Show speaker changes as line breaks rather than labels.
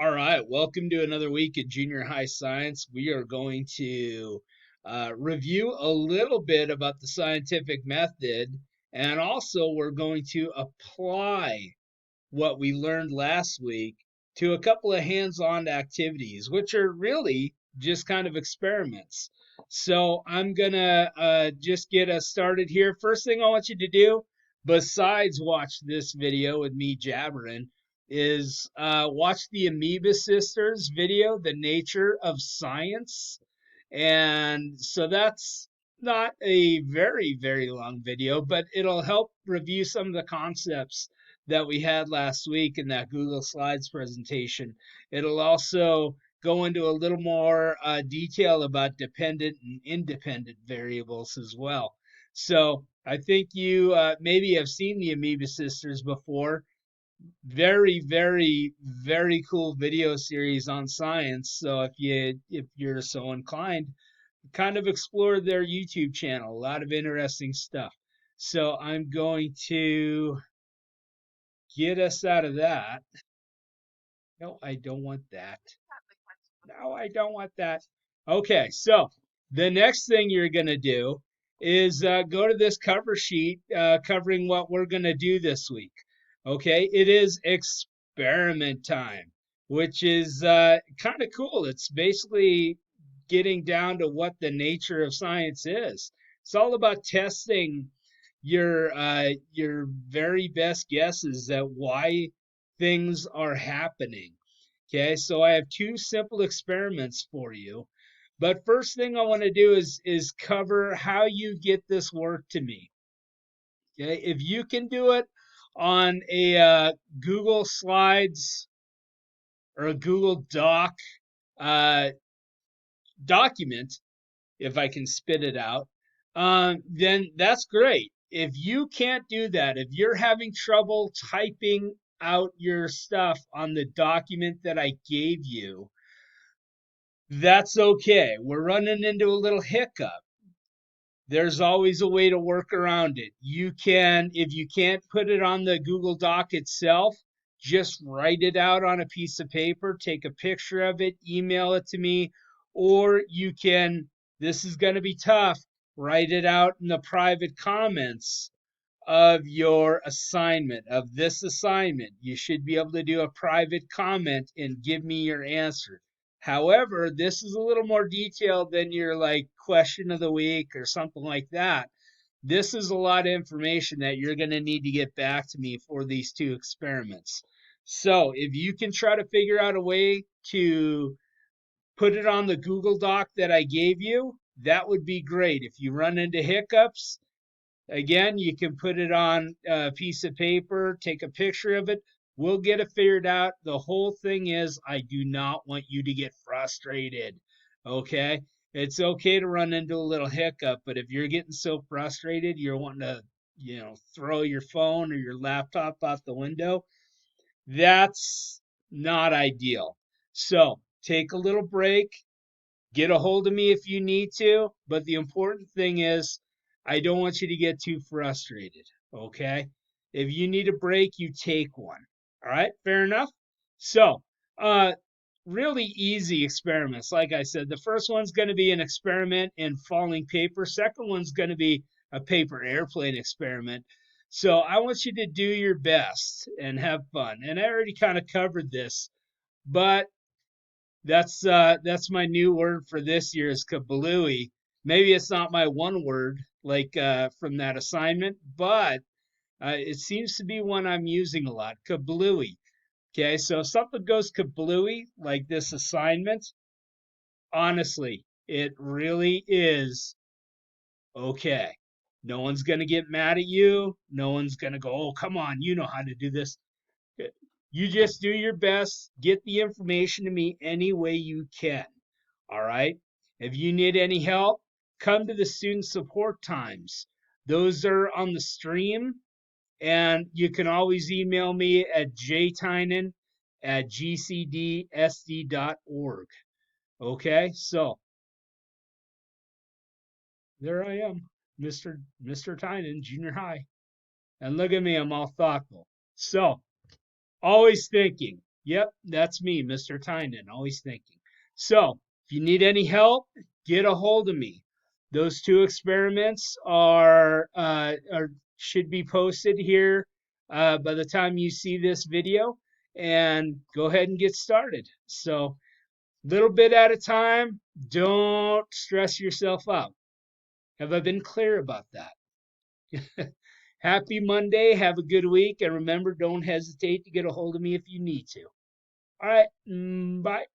All right, welcome to another week of junior high science. We are going to review a little bit about the scientific method, and also we're going to apply what we learned last week to a couple of hands on activities, which are really just kind of experiments. So I'm going to just get us started here. First thing I want you to do, besides watch this video with me jabbering, is watch the Amoeba Sisters video, The Nature of Science. And so that's not a very long video, but it'll help review some of the concepts that we had last week in that Google Slides presentation. It'll also go into a little more detail about dependent and independent variables as well. So I think you maybe have seen the Amoeba Sisters before. Very cool video series on science. So if you're so inclined, kind of explore their YouTube channel. A lot of interesting stuff. So I'm going to get us out of that. No, I don't want that. No, I don't want that. Okay, so the next thing you're going to do is go to this cover sheet covering what we're going to do this week. Okay, it is experiment time, which is kind of cool. It's basically getting down to what the nature of science is. It's all about testing your very best guesses at why things are happening. Okay, so I have two simple experiments for you. But first thing I want to do is cover how you get this work to me. Okay, if you can do it on a Google Slides or a Google Doc uh, document, if I can spit it out, then that's great. If you can't do that, if you're having trouble typing out your stuff on the document that I gave you, that's okay. We're running into a little hiccup. There's always a way to work around it. You can, if you can't put it on the Google Doc itself, just write it out on a piece of paper, take a picture of it, email it to me, or you can, this is going to be tough, write it out in the private comments of your assignment, of this assignment. You should be able to do a private comment and give me your answer. However, this is a little more detailed than your like question of the week or something like that. This is a lot of information that you're going to need to get back to me for these two experiments. So if you can try to figure out a way to put it on the Google Doc that I gave you, that would be great. If you run into hiccups, again, you can put it on a piece of paper, take a picture of it. We'll get it figured out. The whole thing is, I do not want you to get frustrated. Okay? It's okay to run into a little hiccup, but if you're getting so frustrated, you're wanting to, throw your phone or your laptop out the window, that's not ideal. So take a little break, get a hold of me if you need to, but the important thing is I don't want you to get too frustrated, okay? If you need a break, you take one. All right, fair enough? So, uh really easy experiments. Like I said, the first one's going to be an experiment in falling paper. Second one's going to be a paper airplane experiment. So, I want you to do your best and have fun. And I already kind of covered this, but that's my new word for this year is kablooey. Maybe it's not my one word like from that assignment, but it seems to be one I'm using a lot. Kablooey. Okay, so if something goes kablooey like this assignment, honestly, it really is okay. No one's gonna get mad at you. No one's gonna go, "Oh, come on, you know how to do this." You just do your best, get the information to me any way you can. All right. If you need any help, come to the student support times. Those are on the stream, and you can always email me at jtynan@gcdsd.org. Okay, so there I am, Mr. Tynan, junior high. And look at me, I'm all thoughtful. So, always thinking. Yep, that's me, Mr. Tynan, always thinking. So, if you need any help, get a hold of me. Those two experiments are should be posted here by the time you see this video, and go ahead and get started. So, little bit at a time. Don't stress yourself out. Have I been clear about that? Happy Monday. Have a good week. And remember, don't hesitate to get a hold of me if you need to. All right. Bye.